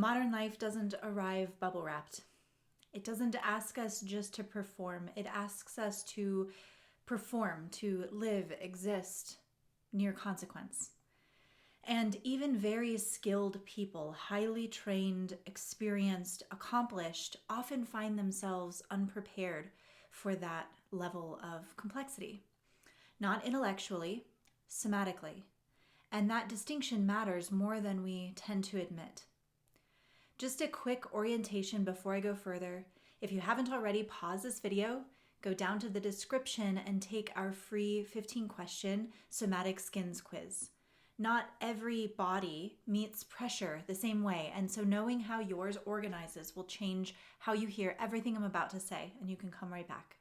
Modern life doesn't arrive bubble wrapped. It doesn't ask us just to perform. It asks us to perform, to live, exist, near consequence. And even very skilled people, highly trained, experienced, accomplished, often find themselves unprepared for that level of complexity. Not intellectually, somatically. And that distinction matters more than we tend to admit. Just a quick orientation before I go further. If you haven't already, pause this video, go down to the description and take our free 15-question somatic skins quiz. Not every body meets pressure the same way, and so knowing how yours organizes will change how you hear everything I'm about to say, and you can come right back.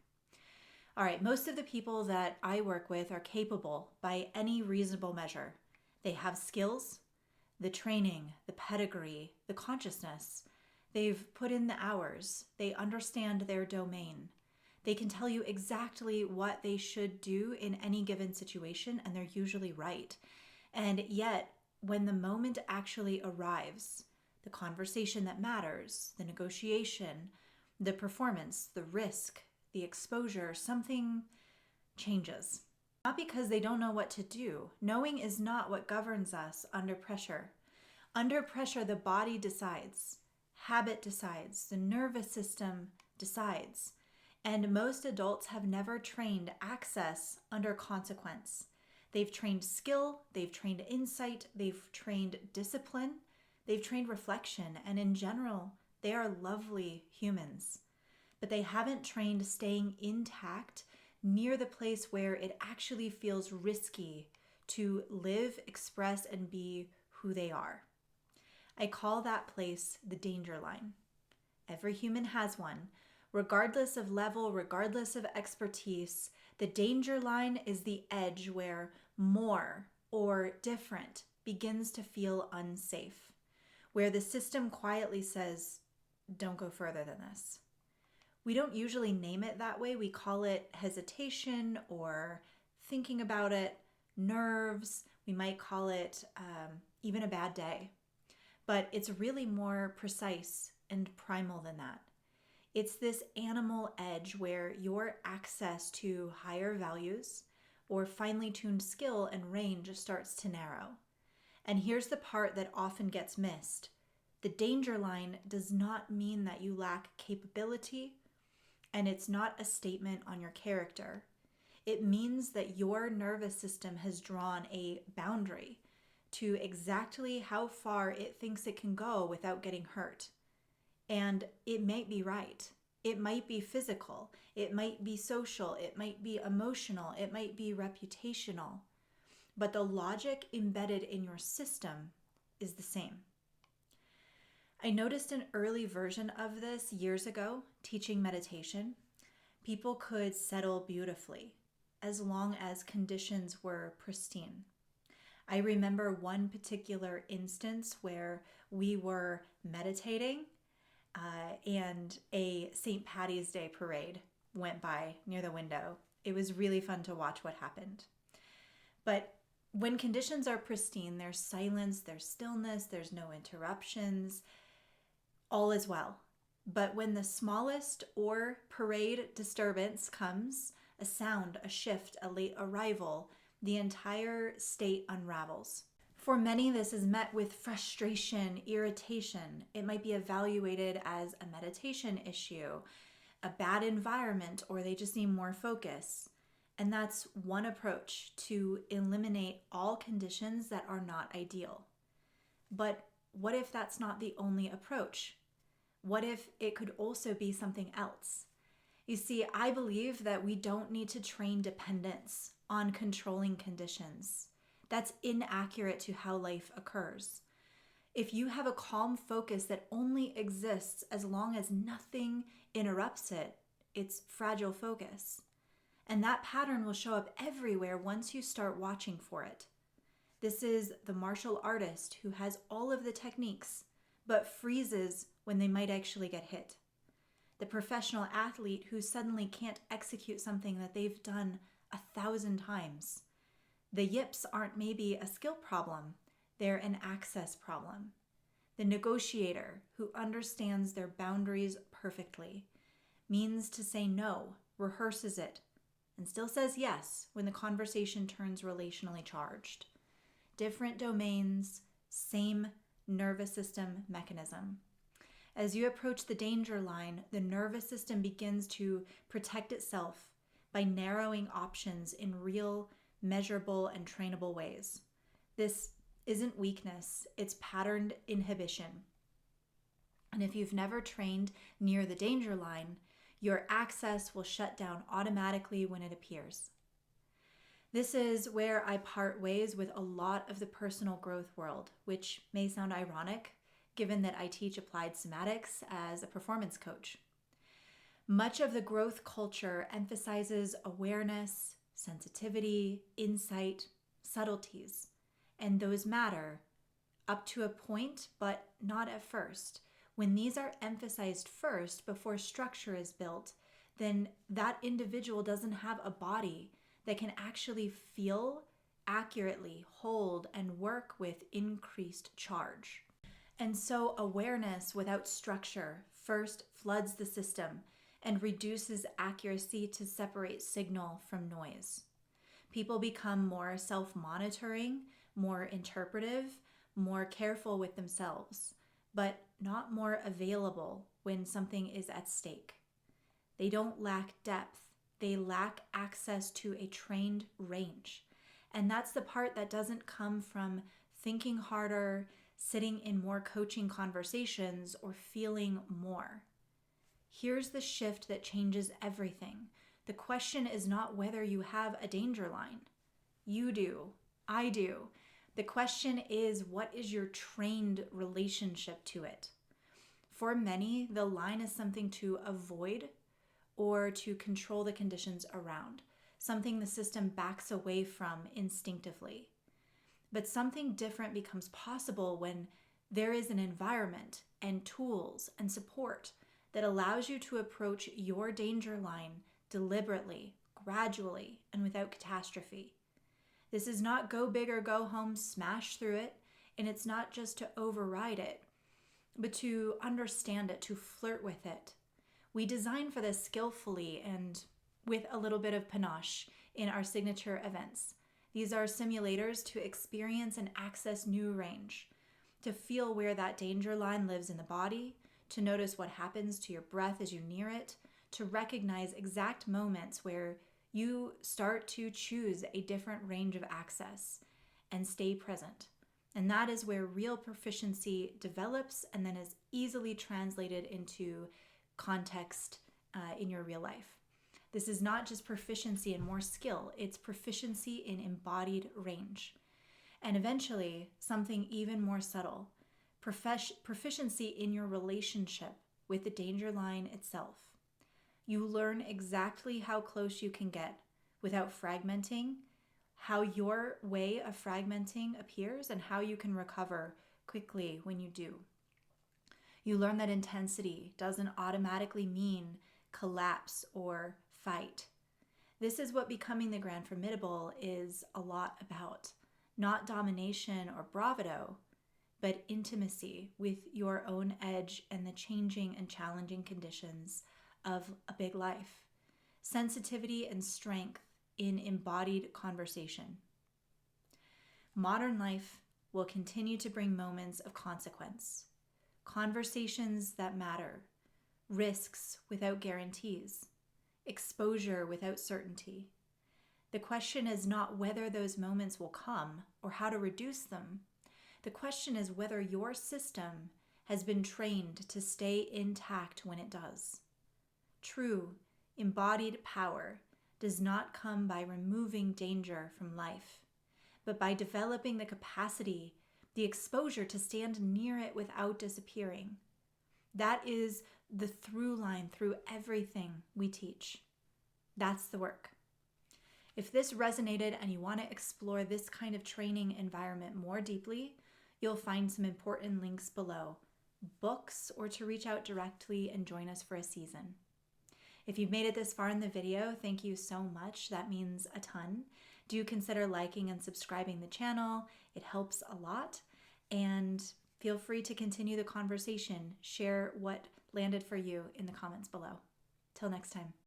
All right, most of the people that I work with are capable by any reasonable measure. They have skills, the training, the pedigree, the consciousness. They've put in the hours. They understand their domain. They can tell you exactly what they should do in any given situation, and they're usually right. And yet, when the moment actually arrives, the conversation that matters, the negotiation, the performance, the risk, the exposure, something changes. Not because they don't know what to do. Knowing is not what governs us under pressure. Under pressure, the body decides, habit decides, the nervous system decides. And most adults have never trained access under consequence. They've trained skill, they've trained insight, they've trained discipline, they've trained reflection, and in general, they are lovely humans. But they haven't trained staying intact near the place where it actually feels risky to live, express, and be who they are. I call that place the danger line. Every human has one. Regardless of level, regardless of expertise, the danger line is the edge where more or different begins to feel unsafe, where the system quietly says, don't go further than this. We don't usually name it that way. We call it hesitation or thinking about it, nerves. We might call it even a bad day. But it's really more precise and primal than that. It's this animal edge where your access to higher values or finely tuned skill and range starts to narrow. And here's the part that often gets missed. The danger line does not mean that you lack capability, and it's not a statement on your character. It means that your nervous system has drawn a boundary to exactly how far it thinks it can go without getting hurt. And it might be right. It might be physical. It might be social. It might be emotional. It might be reputational. But the logic embedded in your system is the same. I noticed an early version of this years ago, teaching meditation. People could settle beautifully as long as conditions were pristine. I remember one particular instance where we were meditating and a St. Patty's Day parade went by near the window. It was really fun to watch what happened. But when conditions are pristine, there's silence, there's stillness, there's no interruptions, all is well. But when the smallest or parade disturbance comes, a sound, a shift, a late arrival, the entire state unravels. For many, this is met with frustration, irritation. It might be evaluated as a meditation issue, a bad environment, or they just need more focus. And that's one approach to eliminate all conditions that are not ideal. But what if that's not the only approach? What if it could also be something else? You see, I believe that we don't need to train dependence on controlling conditions. That's inaccurate to how life occurs. If you have a calm focus that only exists as long as nothing interrupts it, it's fragile focus. And that pattern will show up everywhere once you start watching for it. This is the martial artist who has all of the techniques, but freezes when they might actually get hit. The professional athlete who suddenly can't execute something that they've done 1,000 times. The yips aren't maybe a skill problem, they're an access problem. The negotiator who understands their boundaries perfectly, means to say no, rehearses it, and still says yes when the conversation turns relationally charged. Different domains, same nervous system mechanism. As you approach the danger line, the nervous system begins to protect itself by narrowing options in real, measurable, and trainable ways. This isn't weakness, it's patterned inhibition. And if you've never trained near the danger line, your access will shut down automatically when it appears. This is where I part ways with a lot of the personal growth world, which may sound ironic given that I teach applied somatics as a performance coach. Much of the growth culture emphasizes awareness, sensitivity, insight, subtleties, and those matter up to a point, but not at first. When these are emphasized first before structure is built, then that individual doesn't have a body that can actually feel accurately, hold, and work with increased charge. And so awareness without structure first floods the system and reduces accuracy to separate signal from noise. People become more self-monitoring, more interpretive, more careful with themselves, but not more available when something is at stake. They don't lack depth, they lack access to a trained range. And that's the part that doesn't come from thinking harder, sitting in more coaching conversations, or feeling more. Here's the shift that changes everything. The question is not whether you have a danger line. You do. I do. The question is, what is your trained relationship to it? For many, the line is something to avoid or to control the conditions around, something the system backs away from instinctively. But something different becomes possible when there is an environment and tools and support that allows you to approach your danger line deliberately, gradually, and without catastrophe. This is not go big or go home, smash through it, and it's not just to override it, but to understand it, to flirt with it. We design for this skillfully and with a little bit of panache in our signature events. These are simulators to experience and access new range, to feel where that danger line lives in the body, to notice what happens to your breath as you near it, to recognize exact moments where you start to choose a different range of access and stay present. And that is where real proficiency develops and then is easily translated into context in your real life. This is not just proficiency and more skill, it's proficiency in embodied range. And eventually, something even more subtle, proficiency in your relationship with the danger line itself. You learn exactly how close you can get without fragmenting, how your way of fragmenting appears, and how you can recover quickly when you do. You learn that intensity doesn't automatically mean collapse or fight. This is what becoming the Grand Formidable is a lot about. Not domination or bravado, but intimacy with your own edge and the changing and challenging conditions of a big life. Sensitivity and strength in embodied conversation. Modern life will continue to bring moments of consequence, conversations that matter, risks without guarantees, exposure without certainty. The question is not whether those moments will come or how to reduce them. The question is whether your system has been trained to stay intact when it does. True, embodied power does not come by removing danger from life, but by developing the capacity, the exposure to stand near it without disappearing. That is the through line through everything we teach. That's the work. If this resonated and you want to explore this kind of training environment more deeply, you'll find some important links below, books, or to reach out directly and join us for a season. If you've made it this far in the video, thank you so much. That means a ton. Do consider liking and subscribing the channel. It helps a lot. And Feel free to continue the conversation. Share what landed for you in the comments below. Till next time.